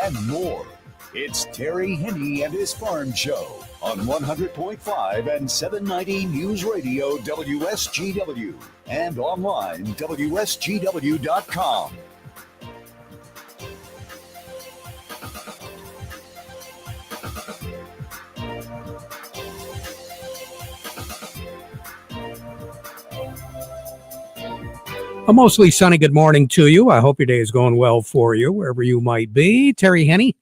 and more. It's Terry Henne and his Farm Show on 100.5 and 790 News Radio WSGW and online WSGW.com. A mostly sunny good morning to you. I hope your day is going well for you, wherever you might be. Terry Henne,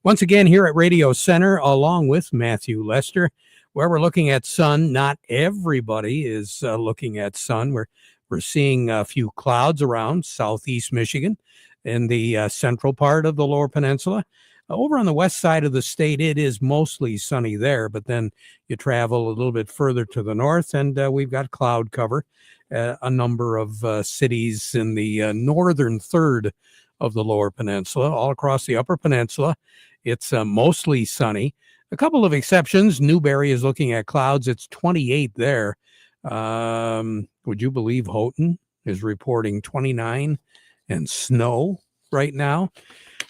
once again here at Radio Center, along with Matthew Lester, where we're looking at sun. Not everybody is looking at sun. We're seeing a few clouds around southeast Michigan in the central part of the Lower Peninsula. Over on the west side of the state, it is mostly sunny there, but then you travel a little bit further to the north, and we've got cloud cover. A number of cities in the northern third of the Lower Peninsula. All across the Upper Peninsula, it's mostly sunny. A couple of exceptions. Newberry is looking at clouds. It's 28 there. Would you believe Houghton is reporting 29 and snow right now?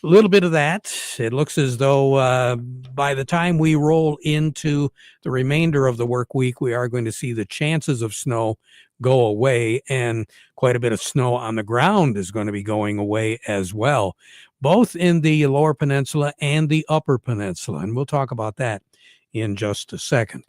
A little bit of that. It looks as though by the time we roll into the remainder of the work week, we are going to see the chances of snow go away, and quite a bit of snow on the ground is going to be going away as well, both in the Lower Peninsula and the Upper Peninsula. And we'll talk about that in just a second.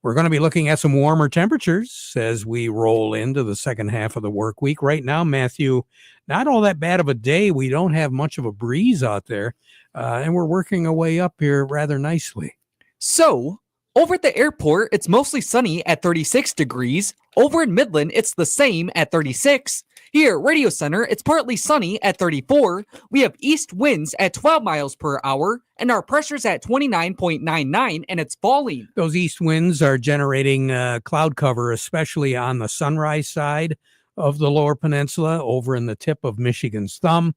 We're going to be looking at some warmer temperatures as we roll into the second half of the work week. Right now, Matthew, not all that bad of a day. We don't have much of a breeze out there, and we're working our way up here rather nicely. So, over at the airport, it's mostly sunny at 36 degrees. Over in Midland, it's the same at 36. Here at Radio Center, it's partly sunny at 34. We have east winds at 12 miles per hour, and our pressure's at 29.99, and it's falling. Those east winds are generating cloud cover, especially on the sunrise side of the Lower Peninsula, over in the tip of Michigan's thumb.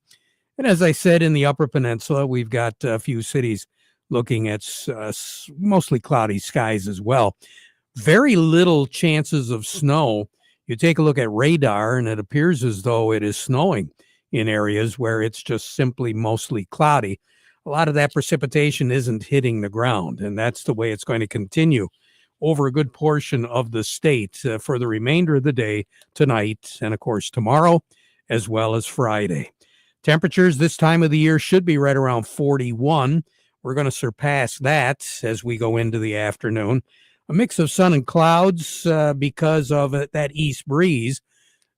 And as I said, in the Upper Peninsula, we've got a few cities looking at mostly cloudy skies as well. Very little chances of snow. You take a look at radar, and it appears as though it is snowing in areas where it's just simply mostly cloudy. A lot of that precipitation isn't hitting the ground, and that's the way it's going to continue over a good portion of the state for the remainder of the day, tonight, and of course tomorrow, as well as Friday. Temperatures this time of the year should be right around 41. We're going to surpass that as we go into the afternoon. A mix of sun and clouds because of that east breeze.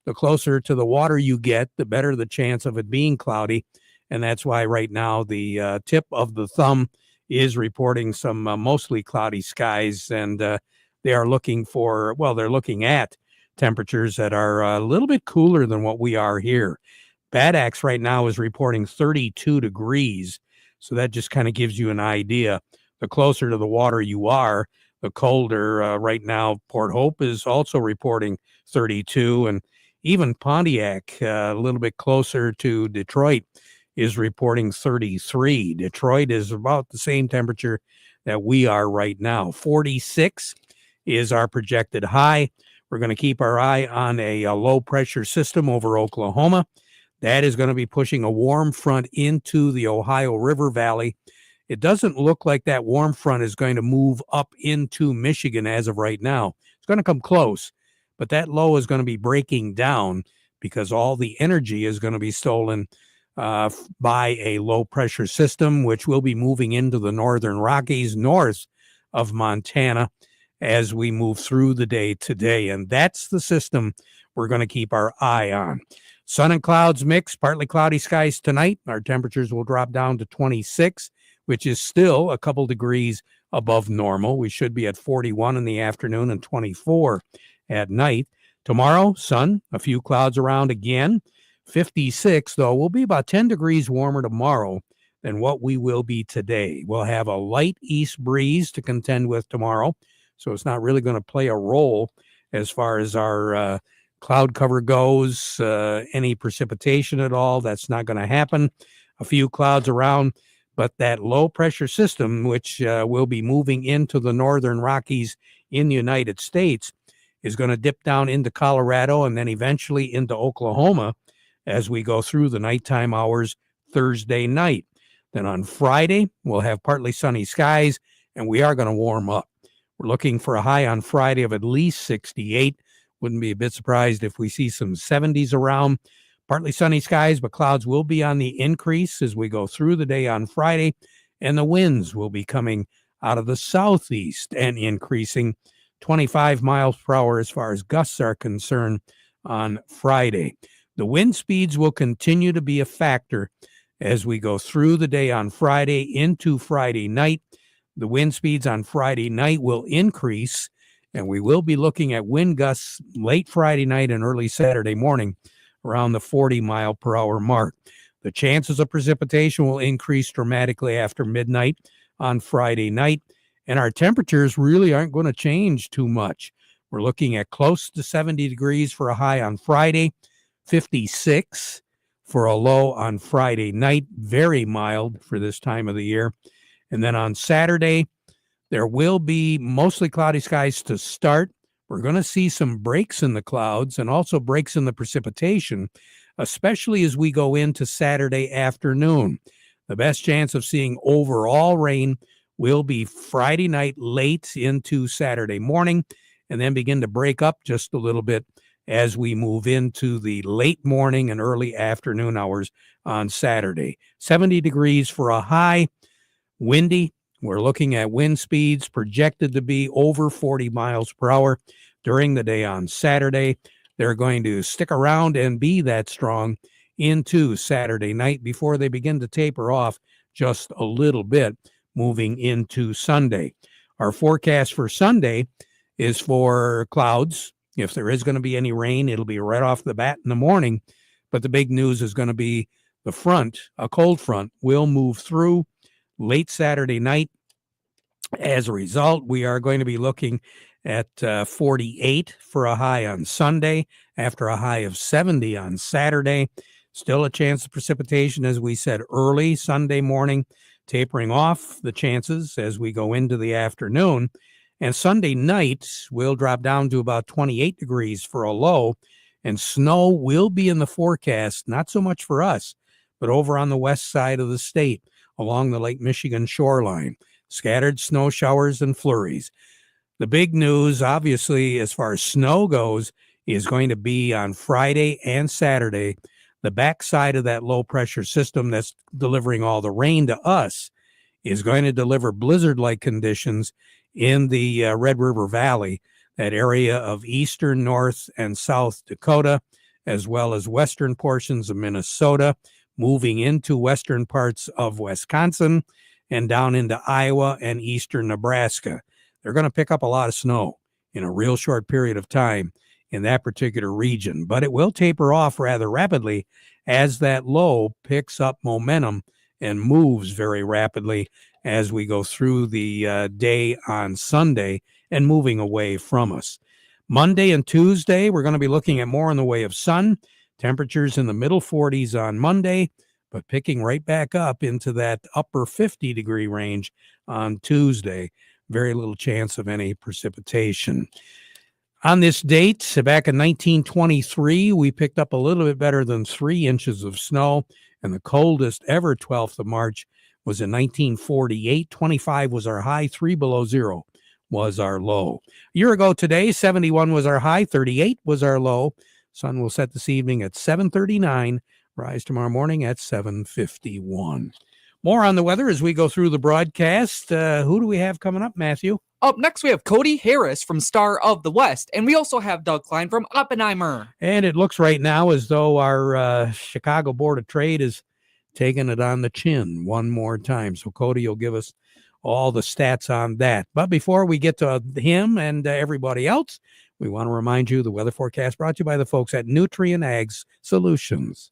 The closer to the water you get, the better the chance of it being cloudy. And that's why right now the tip of the thumb is reporting some mostly cloudy skies. And they are looking they're looking at temperatures that are a little bit cooler than what we are here. Bad Axe right now is reporting 32 degrees. So that just kind of gives you an idea. The closer to the water you are, the colder. Right now, Port Hope is also reporting 32, and even Pontiac, a little bit closer to Detroit, is reporting 33. Detroit is about the same temperature that we are right now. 46 is our projected high. We're going to keep our eye on a low pressure system over Oklahoma. That is going to be pushing a warm front into the Ohio River Valley. It doesn't look like that warm front is going to move up into Michigan as of right now. It's going to come close, but that low is going to be breaking down because all the energy is going to be stolen by a low pressure system, which will be moving into the northern Rockies north of Montana as we move through the day today. And that's the system we're going to keep our eye on. Sun and clouds mix, partly cloudy skies tonight. Our temperatures will drop down to 26, which is still a couple degrees above normal. We should be at 41 in the afternoon and 24 at night. Tomorrow, sun, a few clouds around again. 56, though, will be about 10 degrees warmer tomorrow than what we will be today. We'll have a light east breeze to contend with tomorrow, so it's not really going to play a role as far as our cloud cover goes. Any precipitation at all, that's not going to happen. A few clouds around, but that low pressure system, which will be moving into the northern Rockies in the United States, is going to dip down into Colorado and then eventually into Oklahoma as we go through the nighttime hours Thursday night. Then on Friday, we'll have partly sunny skies, and we are going to warm up. We're looking for a high on Friday of at least 68. Wouldn't be a bit surprised if we see some 70s around. Partly sunny skies, but clouds will be on the increase as we go through the day on Friday, and the winds will be coming out of the southeast and increasing 25 miles per hour as far as gusts are concerned on Friday. The wind speeds will continue to be a factor as we go through the day on Friday into Friday night. The wind speeds on Friday night will increase, and we will be looking at wind gusts late Friday night and early Saturday morning around the 40 mile per hour mark. The chances of precipitation will increase dramatically after midnight on Friday night, and our temperatures really aren't going to change too much. We're looking at close to 70 degrees for a high on Friday, 56 for a low on Friday night, very mild for this time of the year. And then on Saturday, there will be mostly cloudy skies to start. We're going to see some breaks in the clouds and also breaks in the precipitation, especially as we go into Saturday afternoon. The best chance of seeing overall rain will be Friday night late into Saturday morning, and then begin to break up just a little bit as we move into the late morning and early afternoon hours on Saturday. 70 degrees for a high, windy. We're looking at wind speeds projected to be over 40 miles per hour during the day on Saturday. They're going to stick around and be that strong into Saturday night before they begin to taper off just a little bit moving into Sunday. Our forecast for Sunday is for clouds. If there is going to be any rain, it'll be right off the bat in the morning. But the big news is going to be the front, a cold front, will move through late Saturday night. As a result, we are going to be looking at 48 for a high on Sunday after a high of 70 on Saturday. Still a chance of precipitation, as we said, early Sunday morning, tapering off the chances as we go into the afternoon. And Sunday night will drop down to about 28 degrees for a low, and snow will be in the forecast, not so much for us, but over on the west side of the state along the Lake Michigan shoreline. Scattered snow showers and flurries. The big news, obviously, as far as snow goes, is going to be on Friday and Saturday. The backside of that low-pressure system that's delivering all the rain to us is going to deliver blizzard-like conditions in the Red River Valley, that area of eastern, north, and south Dakota, as well as western portions of Minnesota, moving into western parts of Wisconsin, and down into Iowa and eastern Nebraska. They're going to pick up a lot of snow in a real short period of time in that particular region. But it will taper off rather rapidly as that low picks up momentum and moves very rapidly as we go through the day on Sunday and moving away from us. Monday and Tuesday, we're going to be looking at more in the way of sun. Temperatures in the middle 40s on Monday, but picking right back up into that upper 50-degree range on Tuesday. Very little chance of any precipitation. On this date, back in 1923, we picked up a little bit better than 3 inches of snow, and the coldest ever 12th of March was in 1948. 25 was our high, 3 below zero was our low. A year ago today, 71 was our high, 38 was our low. Sun will set this evening at 7:39. Rise tomorrow morning at 7:51. More on the weather as we go through the broadcast. Who do we have coming up, Matthew? Up next, we have Cody Harris from Star of the West, and we also have Doug Klein from Oppenheimer. And it looks right now as though our Chicago Board of Trade is taking it on the chin one more time. So Cody will give us all the stats on that. But before we get to him and everybody else, we want to remind you the weather forecast brought to you by the folks at Nutrien Ag Solutions.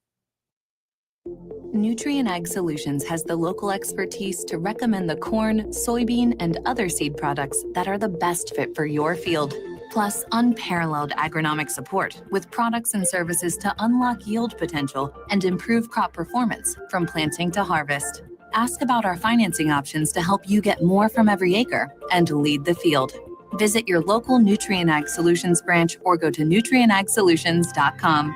Nutrien Ag Solutions has the local expertise to recommend the corn, soybean, and other seed products that are the best fit for your field. Plus, unparalleled agronomic support with products and services to unlock yield potential and improve crop performance from planting to harvest. Ask about our financing options to help you get more from every acre and lead the field. Visit your local Nutrien Ag Solutions branch or go to nutrienagsolutions.com.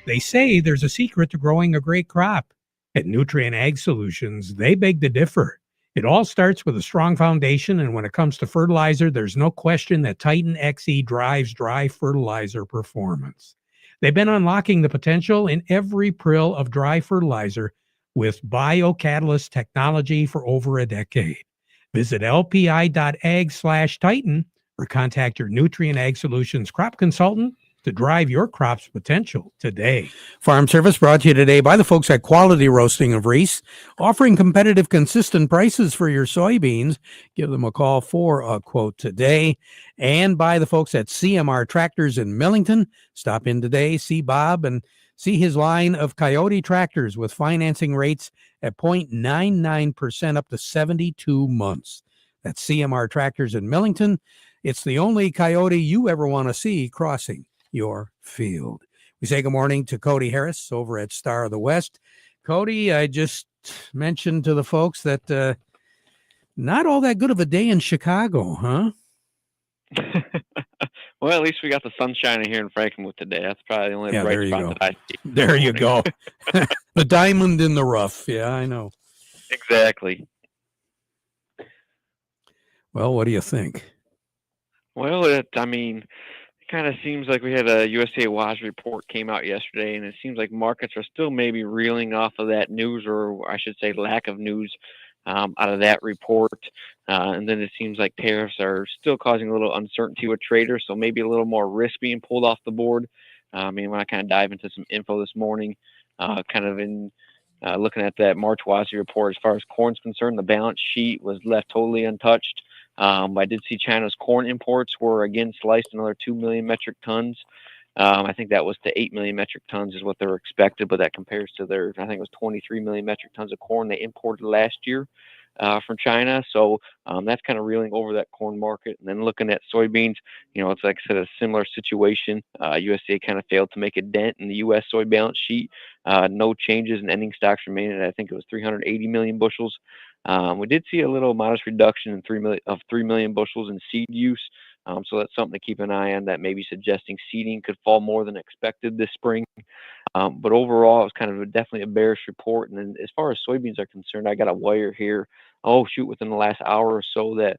They say there's a secret to growing a great crop. At Nutrient Ag Solutions, they beg to differ. It all starts with a strong foundation, and when it comes to fertilizer, there's no question that Titan XE drives dry fertilizer performance. They've been unlocking the potential in every prill of dry fertilizer with biocatalyst technology for over a decade. Visit lpi.ag/Titan or contact your Nutrient Ag Solutions crop consultant to drive your crop's potential today. Farm Service brought to you today by the folks at Quality Roasting of Reese, offering competitive, consistent prices for your soybeans. Give them a call for a quote today. And by the folks at CMR Tractors in Millington. Stop in today, see Bob, and see his line of Coyote tractors with financing rates at 0.99% up to 72 months. That's CMR Tractors in Millington. It's the only Coyote you ever want to see crossing your field. We say good morning to Cody Harris over at Star of the West. Cody, I just mentioned to the folks that not all that good of a day in Chicago, huh? Well, at least we got the sun shining here in Frankenmuth today. That's probably the only Yeah, bright there you spot go. that I see. There you go. The diamond in the rough. Yeah, I know. Exactly. Well, what do you think? Well, it kind of seems like we had a USA WAS report came out yesterday, and it seems like markets are still maybe reeling off of that news, or I should say lack of news, out of that report. And then it seems like tariffs are still causing a little uncertainty with traders, so maybe a little more risk being pulled off the board. When I kind of dive into some info this morning, looking at that March WASI report, as far as corn's concerned, the balance sheet was left totally untouched. I did see China's corn imports were again sliced another 2 million metric tons. I think that was to 8 million metric tons is what they were expected, but that compares to their, I think it was 23 million metric tons of corn they imported last year from China. So that's kind of reeling over that corn market. And then looking at soybeans, it's like I said, a similar situation. USDA kind of failed to make a dent in the U.S. soy balance sheet. No changes in ending stocks remaining. I think it was 380 million bushels. We did see a little modest reduction in 3 million bushels in seed use. So that's something to keep an eye on, that maybe suggesting seeding could fall more than expected this spring. But overall, it was kind of definitely a bearish report. And then as far as soybeans are concerned, I got a wire here. Within the last hour or so that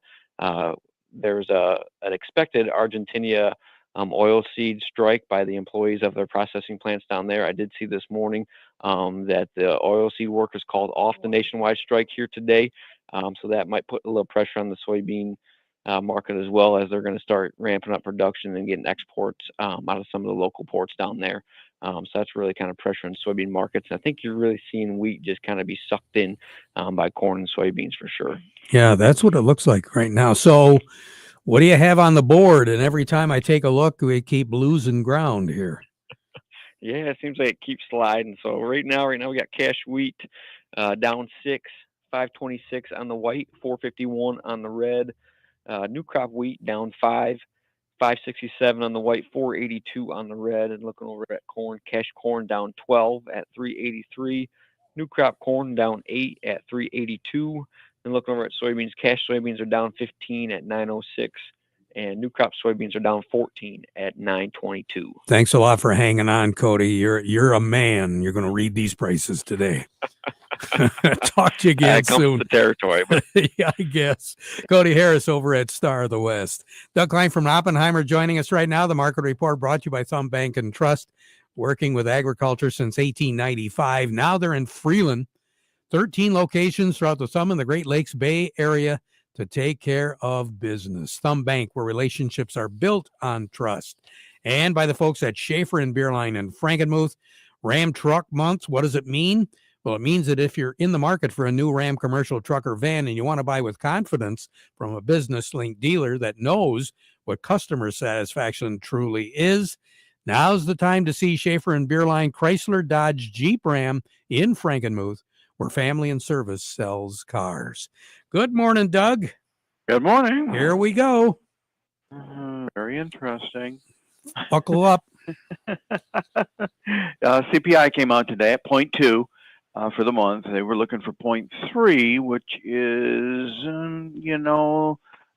there's an expected Argentina oilseed strike by the employees of their processing plants down there. I did see this morning that the oilseed workers called off the nationwide strike here today. So that might put a little pressure on the soybean market, as well as they're going to start ramping up production and getting exports out of some of the local ports down there. So that's really kind of pressure on soybean markets. And I think you're really seeing wheat just kind of be sucked in by corn and soybeans for sure. Yeah, that's what it looks like right now. So what do you have on the board? And every time I take a look, we keep losing ground here. Yeah, it seems like it keeps sliding. So right now we got cash wheat down 6, 526 on the white, 451 on the red. New crop wheat down 5, 567 on the white, 482 on the red. And looking over at corn, cash corn down 12 at 383. New crop corn down 8 at 382. And looking over at soybeans, cash soybeans are down 15 at 906. And new crop soybeans are down 14 at 922. Thanks a lot for hanging on, Cody. You're a man. You're going to read these prices today. Talk to you again soon. The territory, but yeah, I guess. Cody Harris over at Star of the West. Doug Klein from Oppenheimer joining us right now. The market report brought to you by Thumb Bank and Trust, working with agriculture since 1895. Now they're in Freeland, 13 locations throughout the Thumb and the Great Lakes Bay Area to take care of business. Thumb Bank, where relationships are built on trust. And by the folks at Schaefer and Beerline and Frankenmuth. Ram Truck Month, what does it mean? Well, it means that if you're in the market for a new Ram commercial truck or van and you want to buy with confidence from a business-linked dealer that knows what customer satisfaction truly is, now's the time to see Schaefer and Beerline Chrysler, Dodge, Jeep, Ram in Frankenmuth, where family and service sells cars. Good morning, Doug. Good morning. Here we go. Very interesting. Buckle up. CPI came out today at 0.2 for the month. They were looking for 0.3, which is,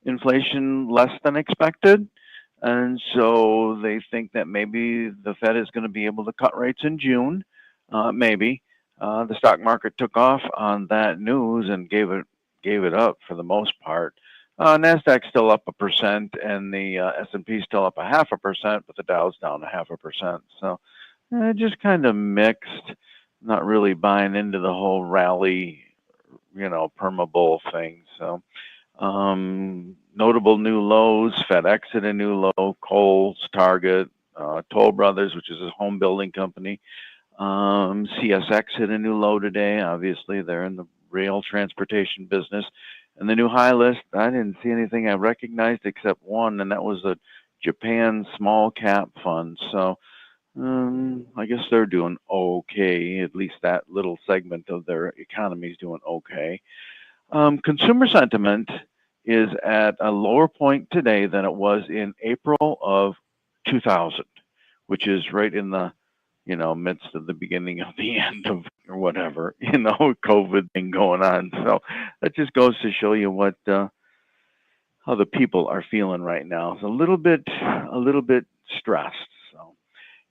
inflation less than expected. And so they think that maybe the Fed is going to be able to cut rates in June, maybe. The stock market took off on that news and gave it up for the most part. Nasdaq's still up 1%, and the S&P still up 0.5%, but the Dow's down 0.5%. So just kind of mixed. Not really buying into the whole rally, perma bull thing. So notable new lows: FedEx hit a new low, Kohl's, Target, Toll Brothers, which is a home building company. CSX hit a new low today. Obviously, they're in the rail transportation business. And the new high list, I didn't see anything I recognized except one, and that was a Japan small cap fund. So I guess they're doing okay. At least that little segment of their economy is doing okay. Consumer sentiment is at a lower point today than it was in April of 2000, which is right in the midst of the beginning of the end of or whatever, COVID thing going on. So that just goes to show you what how the people are feeling right now. It's a little bit stressed. So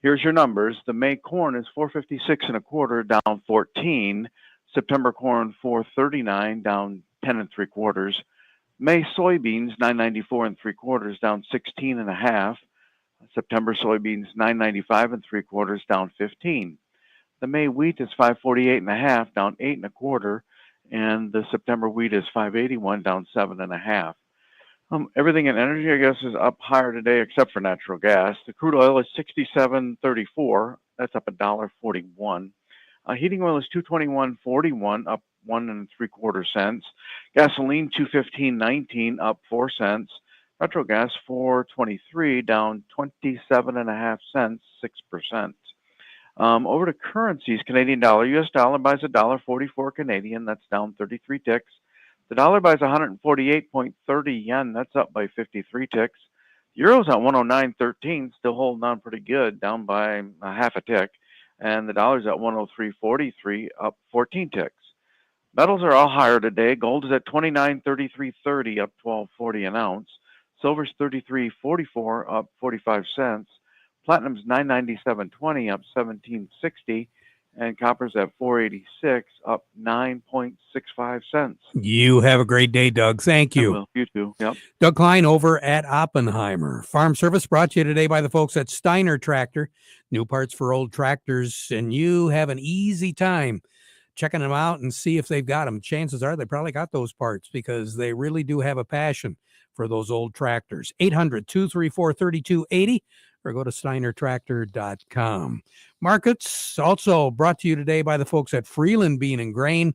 here's your numbers. The May corn is 456 1/4, down 14. September corn 439, down 10 3/4. May soybeans 994 3/4, down 16 1/2. September soybeans 995 3/4, down 15. The May wheat is 548 1/2, down 8 1/4, and the September wheat is 581, down 7 1/2. Everything in energy, I guess, is up higher today except for natural gas. The crude oil is 67.34. That's up $1.41. Heating oil is 221.41, up 1 3/4 cents. Gasoline 215.19, up 4 cents. Natural gas 4.23, down 27.5 cents, 6%. Over to currencies, Canadian dollar, U.S. dollar buys $1.44 Canadian. That's down 33 ticks. The dollar buys 148.30 yen. That's up by 53 ticks. Euro's at 109.13, still holding on pretty good, down by a half a tick. And the dollar's at 103.43, up 14 ticks. Metals are all higher today. Gold is at 29.33.30, up 12.40 an ounce. Silver's 33.44, up 45 cents. Platinum's 997.20, up 17.60. And copper's at 4.86, up 9.65 cents. You have a great day, Doug. Thank you. Well, you too. Yep. Doug Klein over at Oppenheimer. Farm Service brought to you today by the folks at Steiner Tractor. New parts for old tractors, and you have an easy time checking them out and see if they've got them. Chances are they probably got those parts because they really do have a passion for those old tractors. 800-234-3280 or go to steinertractor.com. Markets also brought to you today by the folks at Freeland Bean and Grain.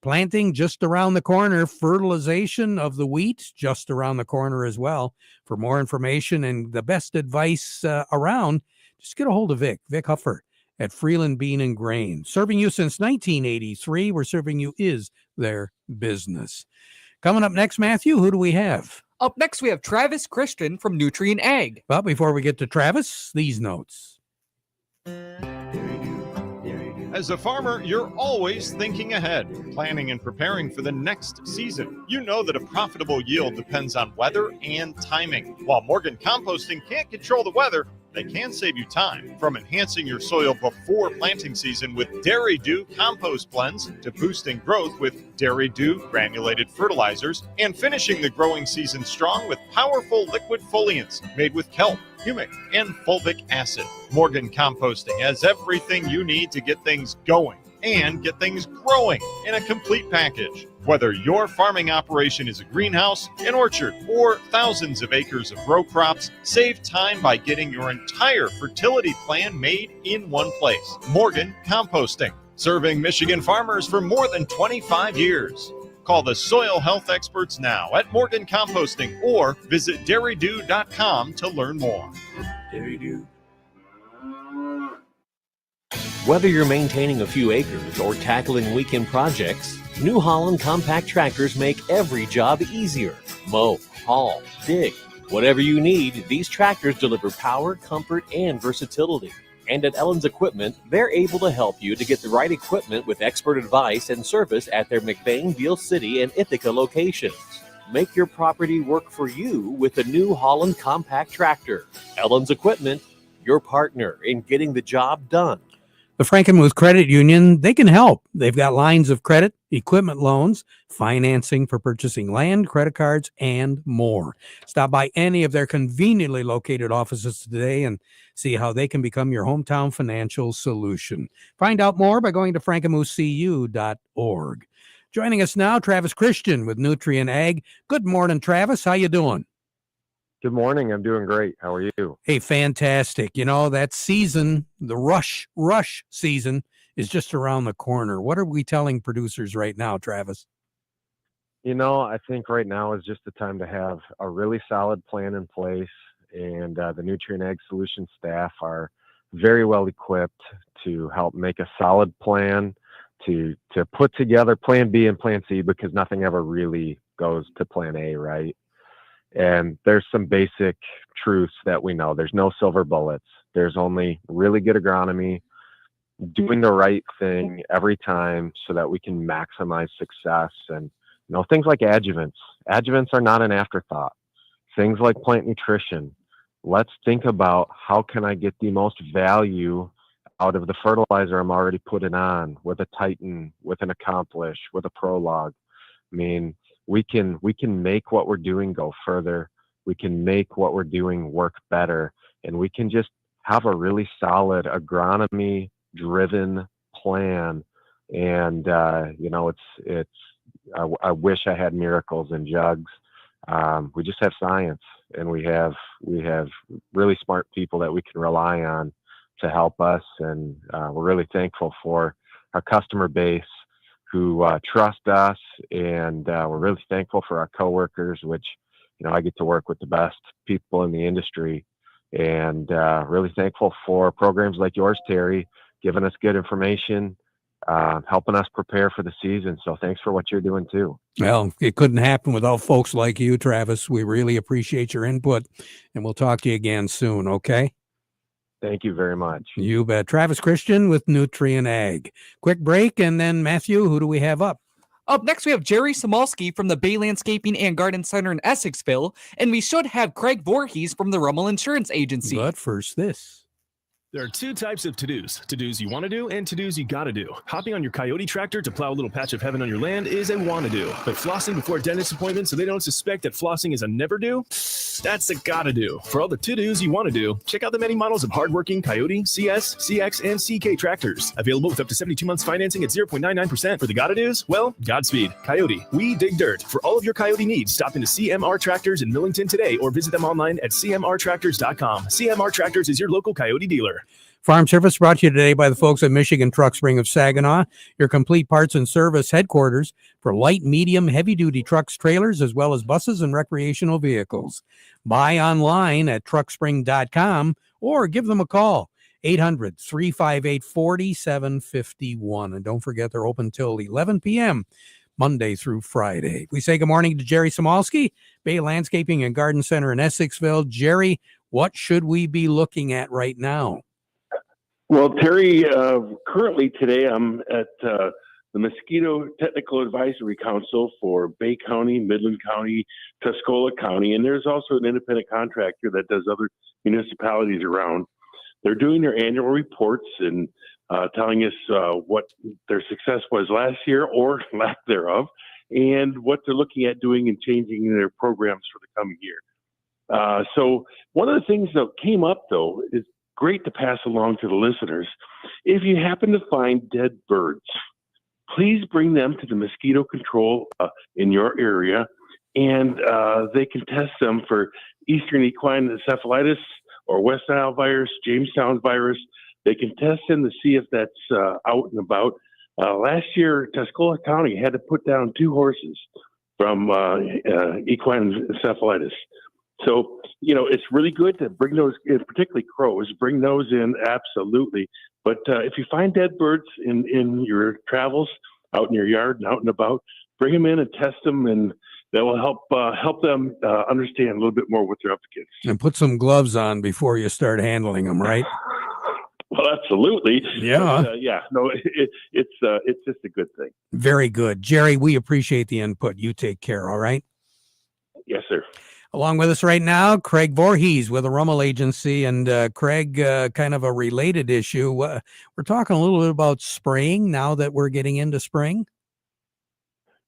Planting just around the corner. Fertilization of the wheat just around the corner as well. For more information and the best advice around, just get a hold of Vic Huffer at Freeland Bean and Grain. Serving you since 1983. We're serving you is their business. Coming up next, Matthew, who do we have? Up next, we have Travis Christian from Nutrient Ag. But before we get to Travis, these notes. As a farmer, you're always thinking ahead, planning and preparing for the next season. You know that a profitable yield depends on weather and timing. While Morgan Composting can't control the weather, they can save you time. From enhancing your soil before planting season with Dairy Dew compost blends to boosting growth with Dairy Dew granulated fertilizers and finishing the growing season strong with powerful liquid foliants made with kelp, humic, and fulvic acid. Morgan Composting has everything you need to get things going and get things growing in a complete package. Whether your farming operation is a greenhouse, an orchard, or thousands of acres of row crops, save time by getting your entire fertility plan made in one place. Morgan Composting, serving Michigan farmers for more than 25 years. Call the soil health experts now at Morgan Composting or visit dairydew.com to learn more. Dairy Dew. Whether you're maintaining a few acres or tackling weekend projects, New Holland compact tractors make every job easier. Mow, haul, dig, whatever you need, these tractors deliver power, comfort, and versatility. And at Ellen's Equipment, they're able to help you to get the right equipment with expert advice and service at their McBain, Beale City, and Ithaca locations. Make your property work for you with the New Holland compact tractor. Ellen's Equipment, your partner in getting the job done. The Frankenmuth Credit Union, they can help. They've got lines of credit, equipment loans, financing for purchasing land, credit cards, and more. Stop by any of their conveniently located offices today and see how they can become your hometown financial solution. Find out more by going to frankenmuthcu.org. Joining us now, Travis Christian with Nutrien Ag. Good morning, Travis. How you doing? Good morning. I'm doing great. How are you? Hey, fantastic. You know, that season, the rush season is just around the corner. What are we telling producers right now, Travis? You know, I think right now is just the time to have a really solid plan in place, and the Nutrien Ag Solutions staff are very well equipped to help make a solid plan, to put together plan B and plan C, because nothing ever really goes to plan A, right? And there's some basic truths that we know. There's no silver bullets. There's only really good agronomy, doing the right thing every time so that we can maximize success. And, you know, things like adjuvants. Adjuvants are not an afterthought. Things like plant nutrition. Let's think about how can I get the most value out of the fertilizer I'm already putting on with a Titan, with an Accomplish, with a Prolog. I mean, we can make what we're doing go further. We can make what we're doing work better, and we can just have a really solid agronomy driven plan. And you know, I wish I had miracles and jugs. We just have science, and we have really smart people that we can rely on to help us. And we're really thankful for our customer base who trust us, and we're really thankful for our coworkers, which, you know, I get to work with the best people in the industry, and really thankful for programs like yours, Terry, giving us good information, helping us prepare for the season. So thanks for what you're doing too. Well, it couldn't happen without folks like you, Travis. We really appreciate your input, and we'll talk to you again soon, okay? Thank you very much. You bet. Travis Christian with Nutrien Ag. Quick break, and then Matthew, who do we have up? Up next, we have Jerry Samolsky from the Bay Landscaping and Garden Center in Essexville, and we should have Craig Voorhees from the Rummel Insurance Agency. But first, this. There are two types of to-dos. To-dos you want to do and to-dos you gotta do. Hopping on your Coyote tractor to plow a little patch of heaven on your land is a wanna-do. But flossing before a dentist appointment so they don't suspect that flossing is a never-do? That's a gotta-do. For all the to-dos you want to do, check out the many models of hardworking Coyote, CS, CX, and CK tractors. Available with up to 72 months financing at 0.99%. For the gotta-dos, well, Godspeed. Coyote, we dig dirt. For all of your Coyote needs, stop into CMR Tractors in Millington today or visit them online at cmrtractors.com. CMR Tractors is your local Coyote dealer. Farm Service brought to you today by the folks at Michigan Truck Spring of Saginaw, your complete parts and service headquarters for light, medium, heavy-duty trucks, trailers, as well as buses and recreational vehicles. Buy online at truckspring.com or give them a call, 800-358-4751. And don't forget, they're open till 11 p.m. Monday through Friday. We say good morning to Jerry Samolsky, Bay Landscaping and Garden Center in Essexville. Jerry, what should we be looking at right now? Well, Terry, currently today I'm at the Mosquito Technical Advisory Council for Bay County, Midland County, Tuscola County, and there's also an independent contractor that does other municipalities around. They're doing their annual reports and telling us what their success was last year or lack thereof, and what they're looking at doing and changing in their programs for the coming year. So one of the things that came up, though, is great to pass along to the listeners. If you happen to find dead birds, please bring them to the mosquito control in your area, and they can test them for Eastern equine encephalitis or West Nile virus, Jamestown virus. They can test them to see if that's out and about. Last year, Tuscola County had to put down 2 horses from equine encephalitis. So, you know, it's really good to bring those, particularly crows, bring those in, absolutely. But if you find dead birds in your travels, out in your yard and out and about, bring them in and test them, and that will help them understand a little bit more what they're up against. And put some gloves on before you start handling them, right? Well, absolutely. Yeah. But, it's just a good thing. Very good. Jerry, we appreciate the input. You take care, all right? Yes, sir. Along with us right now, Craig Voorhees with the Rummel Agency. And Craig, kind of a related issue. We're talking a little bit about spraying now that we're getting into spring.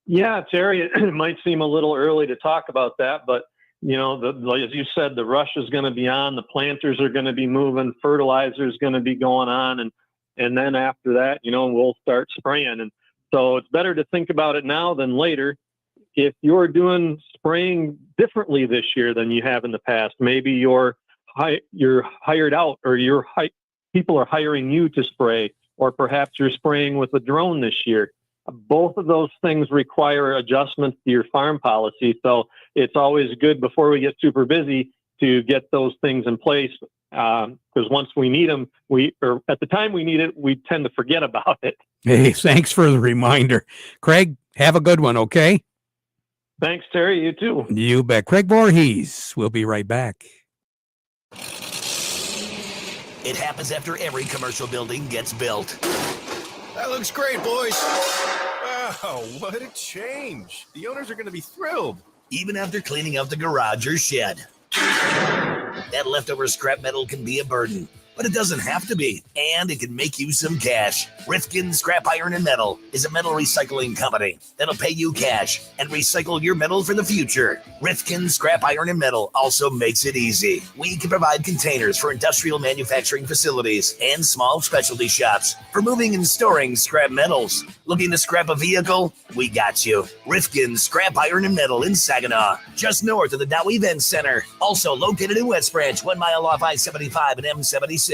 Yeah, Terry, it might seem a little early to talk about that, but you know, as you said, the rush is going to be on, the planters are going to be moving, fertilizer is going to be going on, and then after that, you know, we'll start spraying. And so it's better to think about it now than later. If you're doing spraying differently this year than you have in the past, maybe you're hired out, or people are hiring you to spray, or perhaps you're spraying with a drone this year. Both of those things require adjustments to your farm policy. So it's always good before we get super busy to get those things in place. Because once we need them, or at the time we need it, we tend to forget about it. Hey, thanks for the reminder. Craig, have a good one, okay? Thanks, Terry. You too. You bet. Craig Voorhees. We'll be right back. It happens after every commercial building gets built. That looks great, boys. Wow, what a change. The owners are going to be thrilled. Even after cleaning out the garage or shed. That leftover scrap metal can be a burden, but it doesn't have to be, and it can make you some cash. Rifkin Scrap Iron and Metal is a metal recycling company that'll pay you cash and recycle your metal for the future. Rifkin Scrap Iron and Metal also makes it easy. We can provide containers for industrial manufacturing facilities and small specialty shops for moving and storing scrap metals. Looking to scrap a vehicle? We got you. Rifkin Scrap Iron and Metal in Saginaw, just north of the Dow Event Center. Also located in West Branch, 1 mile off I-75 and M76.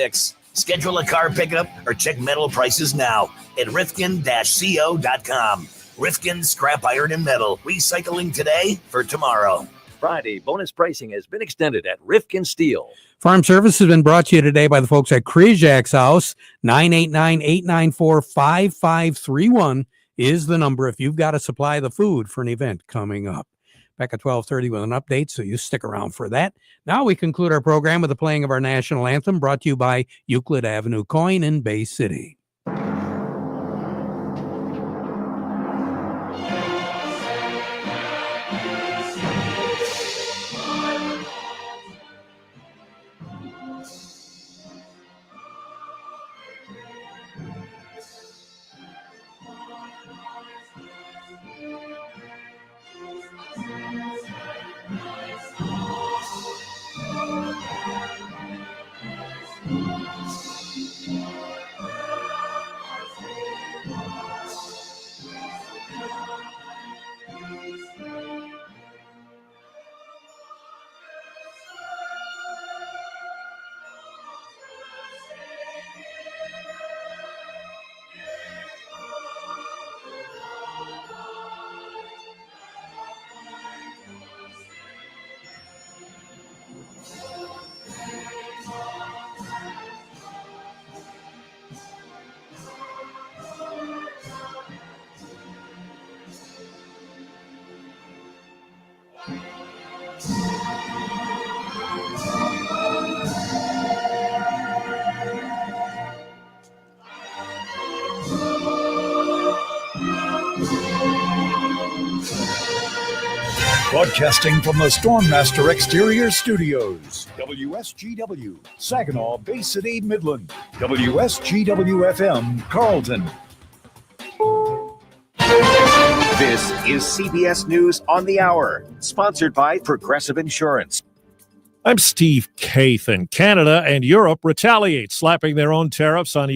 Schedule a car pickup or check metal prices now at rifkin-co.com. Rifkin Scrap Iron and Metal, recycling today for tomorrow. Friday, bonus pricing has been extended at Rifkin Steel. Farm Service has been brought to you today by the folks at Krizak's House. 989-894-5531 is the number if you've got to supply the food for an event coming up. Back at 12:30 with an update, so you stick around for that. Now we conclude our program with the playing of our national anthem, brought to you by Euclid Avenue Coin in Bay City. Broadcasting from the Stormmaster Exterior Studios, WSGW, Saginaw, Bay City, Midland, WSGW-FM, Carlton. This is CBS News on the Hour, sponsored by Progressive Insurance. I'm Steve Kathan. Canada and Europe retaliate, slapping their own tariffs on